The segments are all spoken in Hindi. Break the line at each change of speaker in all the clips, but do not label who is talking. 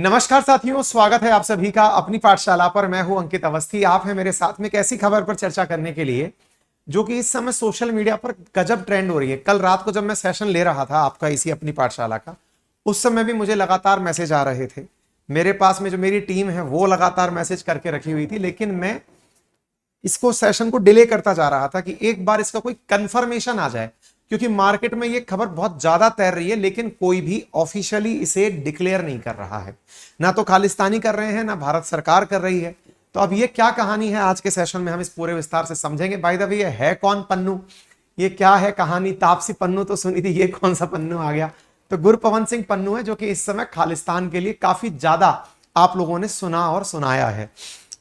नमस्कार साथियों, स्वागत है आप सभी का अपनी पाठशाला पर। मैं हूं अंकित अवस्थी। आप हैं मेरे साथ में एक ऐसी खबर पर चर्चा करने के लिए जो कि इस समय सोशल मीडिया पर गजब ट्रेंड हो रही है। कल रात को जब मैं सेशन ले रहा था आपका इसी अपनी पाठशाला का, उस समय भी मुझे लगातार मैसेज आ रहे थे। मेरे पास में जो मेरी टीम है वो लगातार मैसेज करके रखी हुई थी, लेकिन मैं इसको सेशन को डिले करता जा रहा था कि एक बार इसका कोई कंफर्मेशन आ जाए, क्योंकि मार्केट में ये खबर बहुत ज्यादा तैर रही है लेकिन कोई भी ऑफिशियली इसे डिक्लेयर नहीं कर रहा है। ना तो खालिस्तानी कर रहे हैं, ना भारत सरकार कर रही है। तो अब ये क्या कहानी है, आज के सेशन में हम इस पूरे विस्तार से समझेंगे। बाय द वे, ये है कौन पन्नू, ये क्या है कहानी? तापसी पन्नू तो सुनी थी, ये कौन सा पन्नू आ गया? तो गुरपवन सिंह पन्नू है, जो कि इस समय खालिस्तान के लिए काफी ज्यादा आप लोगों ने सुना और सुनाया है।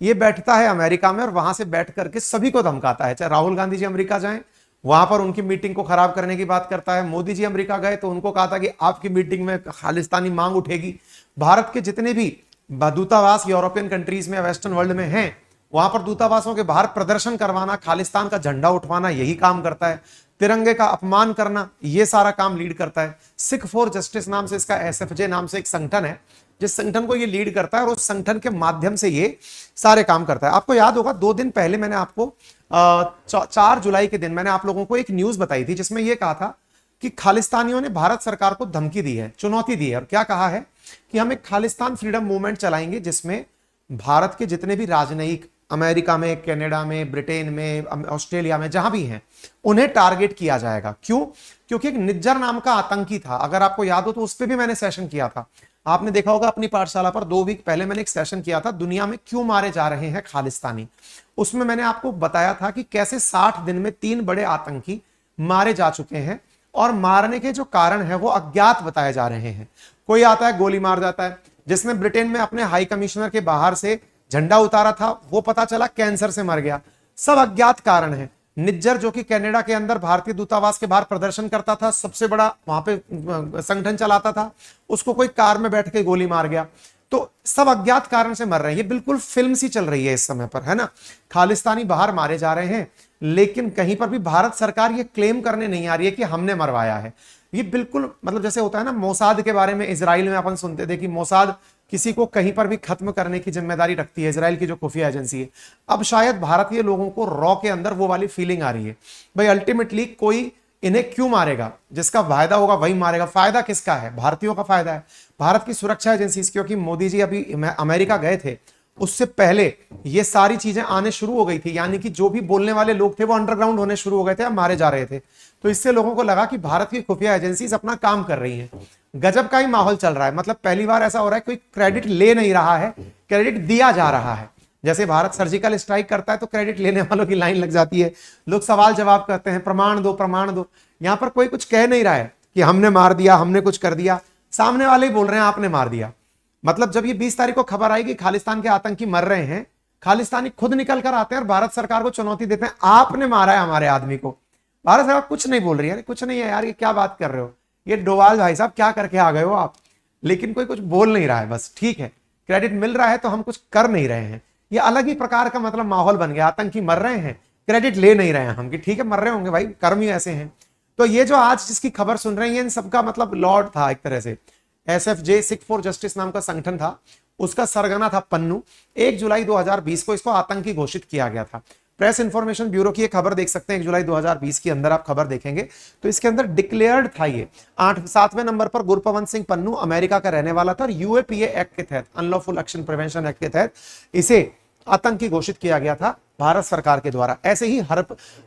ये बैठता है अमेरिका में और वहां से बैठ करके सभी को धमकाता है। चाहे राहुल गांधी जी अमेरिका जाएं, वहां पर उनकी मीटिंग को खराब करने की बात करता है। मोदी जी अमेरिका गए तो उनको कहा था कि आपकी मीटिंग में खालिस्तानी मांग उठेगी। भारत के जितने भी दूतावास यूरोपियन कंट्रीज में, वेस्टर्न वर्ल्ड में हैं, वहां पर दूतावासों के बाहर प्रदर्शन करवाना, खालिस्तान का झंडा उठवाना, यही काम करता है। तिरंगे का अपमान करना, ये सारा काम लीड करता है। सिख फॉर जस्टिस नाम से इसका, SFJ नाम से एक संगठन है, जिस संगठन को ये लीड करता है और उस संगठन के माध्यम से ये सारे काम करता है। आपको याद होगा 2 दिन पहले मैंने आपको 4 जुलाई के दिन मैंने आप लोगों को एक न्यूज बताई थी, जिसमें यह कहा था कि खालिस्तानियों ने भारत सरकार को धमकी दी है, चुनौती दी है। और क्या कहा है कि हम एक खालिस्तान फ्रीडम मूवमेंट चलाएंगे, जिसमें भारत के जितने भी राजनयिक अमेरिका में, कनाडा में, ब्रिटेन में, ऑस्ट्रेलिया में जहां भी हैं, उन्हें टारगेट किया जाएगा। क्यों? क्योंकि एक निज्जर नाम का आतंकी था, अगर आपको याद हो तो उस पर भी मैंने सेशन किया था। आपने देखा होगा अपनी पाठशाला पर 2 वीक पहले मैंने एक सेशन किया था, दुनिया में क्यों मारे जा रहे हैं खालिस्तानी। उसमें मैंने आपको बताया था कि कैसे 60 दिन में 3 बड़े आतंकी मारे जा चुके हैं और मारने के जो कारण है वो अज्ञात बताए जा रहे हैं। कोई आता है गोली मार जाता है। जिसने ब्रिटेन में अपने हाई कमिश्नर के बाहर से झंडा उतारा था वो पता चला कैंसर से मर गया। सब अज्ञात कारण है। निज्जर, जो कि कनाडा के अंदर भारतीय दूतावास के बाहर प्रदर्शन करता था, सबसे बड़ा वहां पे संगठन चलाता था, उसको कोई कार में बैठ के गोली मार गया। तो सब अज्ञात कारण से मर रहे हैं। ये बिल्कुल फिल्म सी चल रही है इस समय पर, है ना। खालिस्तानी बाहर मारे जा रहे हैं, लेकिन कहीं पर भी भारत सरकार ये क्लेम करने नहीं आ रही है कि हमने मरवाया है। ये बिल्कुल मतलब जैसे होता है ना, मोसाद के बारे में इजराइल में अपन सुनते थे कि मोसाद किसी को कहीं पर भी खत्म करने की जिम्मेदारी रखती है, इजराइल की जो खुफिया एजेंसी है। अब शायद भारतीय लोगों को रॉ के अंदर वो वाली फीलिंग आ रही है, भाई अल्टीमेटली कोई इन्हें क्यों मारेगा? जिसका फायदा होगा वही मारेगा। फायदा किसका है? भारतीयों का फायदा है, भारत की सुरक्षा एजेंसी। क्योंकि मोदी जी अभी अमेरिका गए थे, उससे पहले ये सारी चीजें आने शुरू हो गई थी, यानी कि जो भी बोलने वाले लोग थे वो अंडरग्राउंड होने शुरू हो गए थे, अब मारे जा रहे थे। तो इससे लोगों को लगा कि भारत की खुफिया एजेंसीज अपना काम कर रही हैं। गजब का ही माहौल चल रहा है। मतलब पहली बार ऐसा हो रहा है कोई क्रेडिट ले नहीं रहा है, क्रेडिट दिया जा रहा है। जैसे भारत सर्जिकल स्ट्राइक करता है तो क्रेडिट लेने वालों की लाइन लग जाती है, लोग सवाल जवाब करते हैं, प्रमाण दो प्रमाण दो। यहां पर कोई कुछ कह नहीं रहा है कि हमने मार दिया, हमने कुछ कर दिया। सामने वाले ही बोल रहे हैं आपने मार दिया। मतलब जब ये 20 तारीख को खबर आई कि खालिस्तान के आतंकी मर रहे हैं, खालिस्तानी खुद निकल कर आते हैं और भारत सरकार को चुनौती देते हैं, आपने मारा है हमारे आदमी को। भारत सरकार कुछ नहीं बोल रही है, कुछ नहीं है यार, ये क्या बात कर रहे हो, ये डोवाल भाई साहब क्या करके आ गए हो आप। लेकिन कोई कुछ बोल नहीं रहा है, बस ठीक है, क्रेडिट मिल रहा है तो हम कुछ कर नहीं रहे हैं। ये अलग ही प्रकार का मतलब माहौल बन गया। आतंकी मर रहे हैं, क्रेडिट ले नहीं रहे हैं हम, कि ठीक है मर रहे होंगे भाई, कर्म ही ऐसे हैं। तो ये जो आज जिसकी खबर सुन रहे हैं, इन सबका मतलब लॉर्ड था एक तरह से। SFJ, सिख फॉर जस्टिस नाम का संगठन था, उसका सरगना था पन्नू। 1 जुलाई 2020 को इसको आतंकी घोषित किया गया था। प्रेस इंफॉर्मेशन ब्यूरो की एक खबर देख सकते हैं, 1 जुलाई 2020 के अंदर आप खबर देखेंगे तो इसके अंदर डिक्लेयर्ड था ये। 7वें नंबर पर गुरपवन सिंह पन्नू अमेरिका का रहने वाला था और UAPA एक्ट के तहत, अनलॉफुल एक्शन प्रिवेंशन एक्ट के तहत इसे आतंकी घोषित किया गया था भारत सरकार के द्वारा। ऐसे ही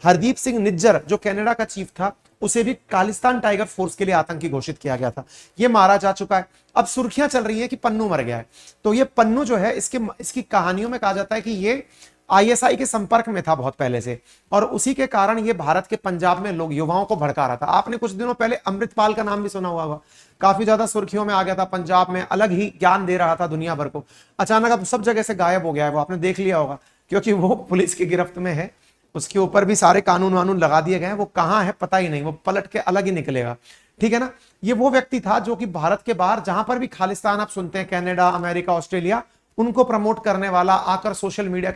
हरदीप सिंह निज्जर, जो कनाडा का चीफ था, उसे भी खालिस्तान टाइगर फोर्स के लिए आतंकी घोषित किया गया था। यह मारा जा चुका है। अब सुर्खियां चल रही है कि पन्नू मर गया है। तो ये पन्नू जो है, इसकी कहानियों में कहा जाता है कि ये ISI के संपर्क में था बहुत पहले से, और उसी के कारण ये भारत के पंजाब में लोग, युवाओं को भड़का रहा था। आपने कुछ दिनों पहले अमृतपाल का नाम भी सुना हुआ, काफी ज्यादा सुर्खियों में आ गया था, पंजाब में अलग ही ज्ञान दे रहा था दुनिया भर को। अचानक अब सब जगह से गायब हो गया है वो, आपने देख लिया होगा, क्योंकि वो पुलिस की गिरफ्त में है। उसके ऊपर भी सारे कानून वानून लगा दिए गए हैं, वो कहां है पता ही नहीं, वो पलट के अलग ही निकलेगा। ठीक है ना। ये वो व्यक्ति था जो कि भारत के बाहर जहां पर भी खालिस्तान आप सुनते हैं, कनाडा, अमेरिका, ऑस्ट्रेलिया, उनको प्रमोट करने वाला, आकर सोशल मीडिया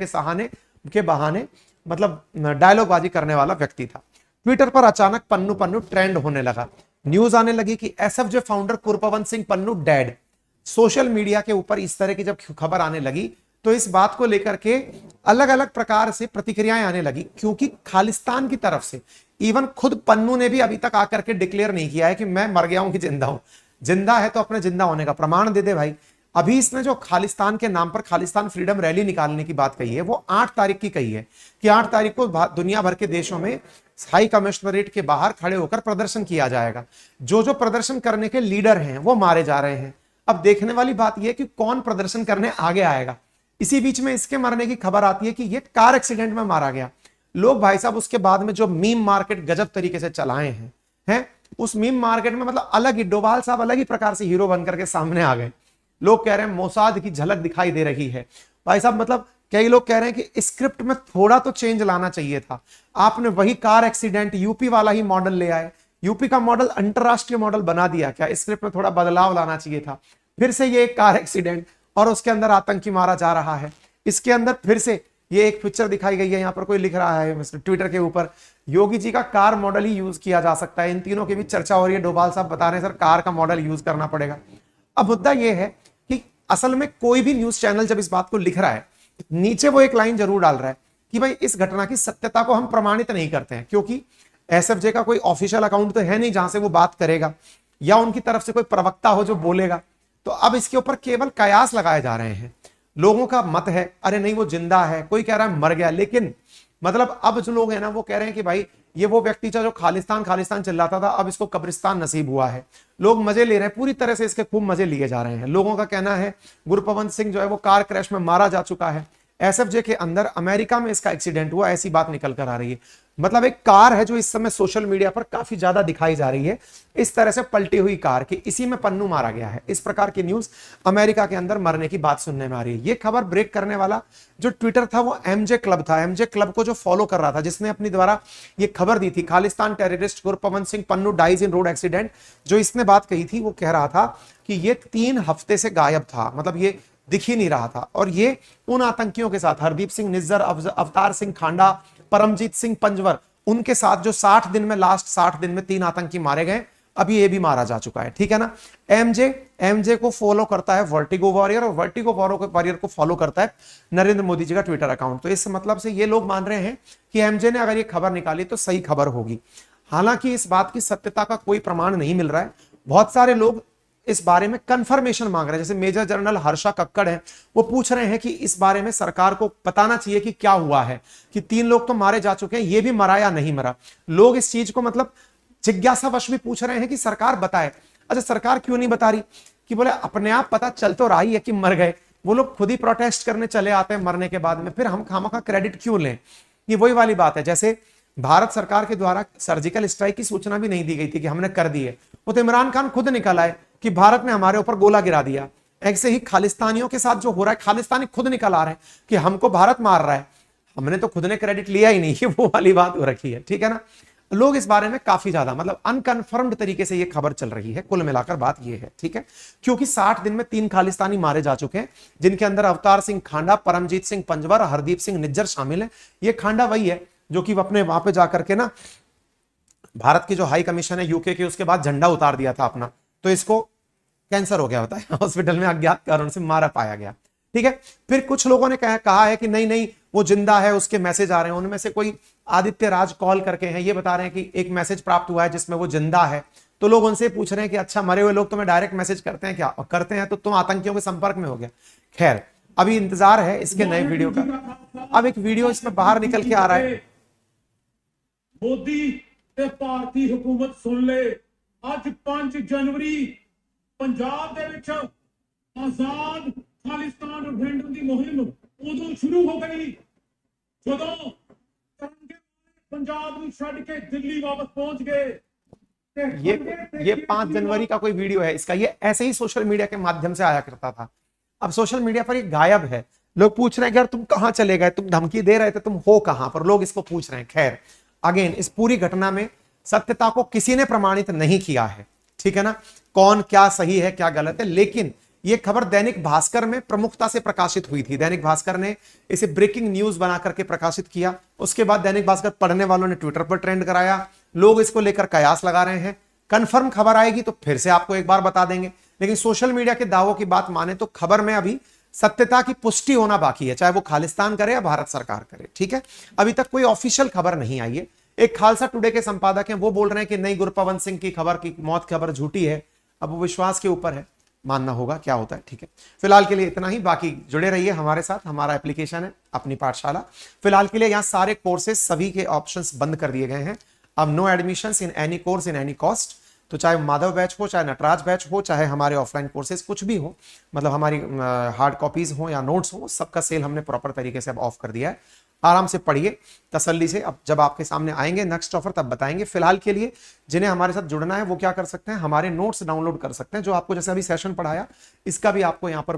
के बहाने मतलब डायलॉगबाजी करने वाला व्यक्ति था। ट्विटर पर अचानक पन्नू पन्नू ट्रेंड होने लगा। न्यूज आने लगी कि SFJ founder Gurpatwant Singh Pannun dead. Social media के ऊपर इस तरह की जब खबर आने लगी तो इस बात को लेकर के अलग अलग प्रकार से प्रतिक्रियाएं आने लगी, क्योंकि खालिस्तान की तरफ से इवन खुद पन्नू ने भी अभी तक आकर के डिक्लेयर नहीं किया है कि मैं मर गया हूं कि जिंदा हूं। जिंदा है तो अपने जिंदा होने का प्रमाण दे दे भाई। अभी इसने जो खालिस्तान के नाम पर खालिस्तान फ्रीडम रैली निकालने की बात कही है वो 8 तारीख की कही है कि 8 तारीख को दुनिया भर के देशों में हाई कमिश्नरेट के बाहर खड़े होकर प्रदर्शन किया जाएगा। जो जो प्रदर्शन करने के लीडर हैं वो मारे जा रहे हैं। अब देखने वाली बात यह कि कौन प्रदर्शन करने आगे आएगा। इसी बीच में इसके मरने की खबर आती है कि ये कार एक्सीडेंट में मारा गया। लोग भाई साहब उसके बाद में जो मीम मार्केट गजब तरीके से चलाए हैं उस मीम मार्केट में मतलब अलग ही डोभाल साहब अलग ही प्रकार से हीरो बनकर के सामने आ गए। लोग कह रहे हैं मोसाद की झलक दिखाई दे रही है भाई साहब। मतलब कई लोग कह रहे हैं कि स्क्रिप्ट में थोड़ा तो चेंज लाना चाहिए था। आपने वही कार एक्सीडेंट यूपी वाला ही मॉडल ले आए, यूपी का मॉडल अंतरराष्ट्रीय मॉडल बना दिया। क्या स्क्रिप्ट में थोड़ा बदलाव लाना चाहिए था? फिर से ये एक कार एक्सीडेंट और उसके अंदर आतंकी मारा जा रहा है। इसके अंदर फिर से ये एक पिक्चर दिखाई गई है। यहाँ पर कोई लिख रहा है ट्विटर के ऊपर योगी जी का कार मॉडल ही यूज किया जा सकता है। इन तीनों के बीच चर्चा हो रही है। डोभाल साहब बता रहे हैं सर कार का मॉडल यूज करना पड़ेगा। अब मुद्दा यह है कि असल में कोई भी न्यूज चैनल जब इस बात को लिख रहा है नीचे वो एक लाइन जरूर डाल रहा है कि भाई इस घटना की सत्यता को हम प्रमाणित नहीं करते हैं, क्योंकि एसएफजे का कोई ऑफिशियल अकाउंट तो है नहीं जहां से वो बात करेगा या उनकी तरफ से कोई प्रवक्ता हो जो बोलेगा। तो अब इसके ऊपर केवल कयास लगाए जा रहे हैं। लोगों का मत है अरे नहीं वो जिंदा है, कोई कह रहा है मर गया। लेकिन मतलब अब जो लोग हैं ना वो कह रहे हैं कि भाई ये वो व्यक्ति था जो खालिस्तान खालिस्तान चिल्लाता था, अब इसको कब्रिस्तान नसीब हुआ है। लोग मजे ले रहे हैं, पूरी तरह से इसके खूब मजे लिए जा रहे हैं। लोगों का कहना है गुरपवंत सिंह जो है वो कार क्रैश में मारा जा चुका है। एसएफजे के अंदर अमेरिका में इसका एक्सीडेंट हुआ, ऐसी बात निकल कर आ रही है। मतलब एक कार है जो इस समय सोशल मीडिया पर काफी ज्यादा दिखाई जा रही है, इस तरह से पलटी हुई कार कि इसी में पन्नू मारा गया है। इस प्रकार की न्यूज अमेरिका के अंदर मरने की बात सुनने में आ रही है। ये खबर ब्रेक करने वाला जो ट्विटर था वो एमजे क्लब था। एमजे क्लब को जो फॉलो कर रहा था, जिसने अपनी द्वारा ये खबर दी थी Khalistan terrorist Gurpatwant Singh Pannun dies in road accident, जो इसने बात कही थी वो कह रहा था कि ये 3 हफ्ते से गायब था, मतलब ये दिख ही नहीं रहा था। और ये उन आतंकियों के साथ हरदीप सिंह निज्जर, अवतार सिंह खांडा, परमजीत सिंह पंजवर, उनके साथ जो 60 दिन में लास्ट 60 दिन में 3 आतंकी मारे गए, अभी ये भी मारा जा चुका है। ठीक है ना। एमजे को फॉलो करता है वर्टिगो वॉरियर और वर्टिगो वॉरियर को फॉलो करता है नरेंद्र मोदी जी का ट्विटर अकाउंट। तो इस मतलब से ये लोग मान रहे हैं कि एमजे ने अगर ये खबर निकाली तो सही खबर होगी। हालांकि इस बात की सत्यता का कोई प्रमाण नहीं मिल रहा है। बहुत सारे लोग इस बारे में कंफर्मेशन मांग रहे हैं। जैसे मेजर जनरल हर्षा कक्कड़ हैं, वो पूछ रहे हैं कि इस बारे में सरकार को बताना चाहिए कि क्या हुआ है, कि 3 लोग तो मारे जा चुके हैं, ये भी मरा या नहीं मरा। लोग इस चीज को मतलब जिज्ञासावश भी पूछ रहे हैं कि सरकार बताए। अच्छा सरकार क्यों नहीं बता रही? कि बोले अपने आप पता चल तो रहा ही है कि मर गए, वो लोग खुद ही प्रोटेस्ट करने चले आते हैं मरने के बाद में, फिर हम खामखा क्रेडिट क्यों लें? ये वही वाली बात है। जैसे भारत सरकार के द्वारा सर्जिकल स्ट्राइक की सूचना भी नहीं दी गई थी कि हमने कर दी है, वो तो इमरान खान खुद निकल आए कि भारत ने हमारे ऊपर गोला गिरा दिया। ऐसे ही खालिस्तानियों के साथ जो हो रहा है, खालिस्तानी खुद निकल आ रहे हैं कि हमको भारत मार रहा है, हमने तो खुद ने क्रेडिट लिया ही नहीं। ये वो वाली बात हो रखी है। ठीक है ना। लोग इस बारे में काफी ज्यादा मतलब अनकंफर्म्ड तरीके से ये खबर चल रही है। कुल मिलाकर बात ये है, ठीक है, क्योंकि 60 दिन में 3 खालिस्तानी मारे जा चुके हैं, जिनके अंदर अवतार सिंह खांडा, परमजीत सिंह पंजवर, हरदीप सिंह निज्जर शामिल है। ये खांडा वही है जो कि अपने वहां पे जाकर के ना भारत की जो हाई कमीशन है यूके की, उसके बाद झंडा उतार दिया था अपना, तो इसको कैंसर हो गया होता है, हॉस्पिटल में अज्ञात कारण से मारा पाया गया। ठीक है। फिर कुछ लोगों ने कहा है कि नहीं नहीं वो जिंदा है, उसके मैसेज आ रहे हैं। उनमें से कोई आदित्य राज कॉल करके हैं, ये बता रहे हैं कि एक मैसेज प्राप्त हुआ है जिसमें वो जिंदा है। तो लोग उनसे पूछ रहे हैं कि अच्छा मरे हुए लोग तुम्हें डायरेक्ट मैसेज करते हैं क्या? और करते हैं तो तुम आतंकियों के संपर्क में हो गया। खैर अभी इंतजार है इसके नए वीडियो का। अब एक वीडियो इसमें बाहर निकल के आ रहा है।
मोदी ते भारतीय हुकूमत सुन ले, ਅੱਜ 5 जनवरी पंजाब दे विच आजाद खालिस्तान रेफरेंडम दी मुहिम उदों शुरू हो गई जदों तिरंगे पंजाब नूं छड्ड के दिल्ली वापस पहुंच गए।
ये 5 जनवरी का कोई वीडियो है इसका, ये ऐसे ही सोशल मीडिया के माध्यम से आया करता था। अब सोशल मीडिया पर ये गायब है। लोग पूछ रहे हैं कि यार तुम कहां चले गए, तुम धमकी दे रहे थे, तुम हो कहां पर? लोग इसको पूछ रहे हैं। खैर अगेन इस पूरी घटना में सत्यता को किसी ने प्रमाणित नहीं किया है। ठीक है ना। कौन क्या सही है क्या गलत है, लेकिन यह खबर दैनिक भास्कर में प्रमुखता से प्रकाशित हुई थी। दैनिक भास्कर ने इसे ब्रेकिंग न्यूज बना करके प्रकाशित किया। उसके बाद दैनिक भास्कर पढ़ने वालों ने ट्विटर पर ट्रेंड कराया। लोग इसको लेकर कयास लगा रहे हैं। कंफर्म खबर आएगी तो फिर से आपको एक बार बता देंगे। लेकिन सोशल मीडिया के दावों की बात माने तो खबर में अभी सत्यता की पुष्टि होना बाकी है, चाहे वो खालिस्तान करे या भारत सरकार करे। ठीक है, अभी तक कोई ऑफिशियल खबर नहीं आई है। एक खालसा टुडे के संपादक हैं, वो बोल रहे हैं कि नहीं, गुरपवन सिंह की खबर की मौत खबर झूठी है। अब वो विश्वास के ऊपर है, मानना होगा क्या होता है। ठीक है, फिलहाल के लिए इतना ही, बाकी जुड़े रहिए हमारे साथ। हमारा एप्लीकेशन है अपनी पाठशाला। फिलहाल के लिए यहाँ सारे कोर्सेज सभी के ऑप्शंस बंद कर दिए गए हैं। अब no admissions in any course in any cost. तो चाहे माधव बैच हो, चाहे नटराज बैच हो, चाहे हमारे ऑफलाइन कोर्सेज कुछ भी हो, मतलब हमारी हार्ड कॉपीज हो या नोट्स हो, सबका सेल हमने प्रॉपर तरीके से अब ऑफ कर दिया है। आराम से पढ़िए तसल्ली से। अब जब आपके सामने आएंगे नेक्स्ट ऑफर तब बताएंगे। फिलहाल के लिए जिन्हें हमारे साथ जुड़ना है वो क्या कर सकते हैं, हमारे नोट्स डाउनलोड कर सकते हैं, जो आपको जैसे अभी सेशन पढ़ाया इसका भी आपको यहाँ पर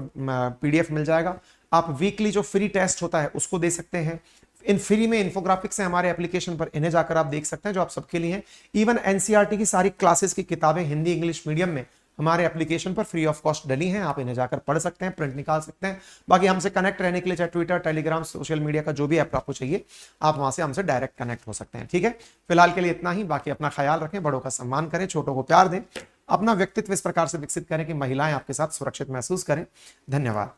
पीडीएफ मिल जाएगा। आप वीकली जो फ्री टेस्ट होता है उसको दे सकते हैं। इन फ्री में इन्फोग्राफिक्स है हमारे एप्लीकेशन पर, इन्हें जाकर आप देख सकते हैं, जो आप सबके लिए हैं। इवन एनसीईआरटी की सारी क्लासेस की किताबें हिंदी इंग्लिश मीडियम में हमारे एप्लीकेशन पर फ्री ऑफ कॉस्ट डली हैं, आप इन्हें जाकर पढ़ सकते हैं, प्रिंट निकाल सकते हैं। बाकी हमसे कनेक्ट रहने के लिए चाहे ट्विटर, टेलीग्राम, सोशल मीडिया का जो भी ऐप आपको चाहिए, आप वहां से हमसे डायरेक्ट कनेक्ट हो सकते हैं। ठीक है, फिलहाल के लिए इतना ही। बाकी अपना ख्याल रखें, बड़ों का सम्मान करें, छोटों को प्यार दें, अपना व्यक्तित्व इस प्रकार से विकसित करें कि महिलाएं आपके साथ सुरक्षित महसूस करें। धन्यवाद।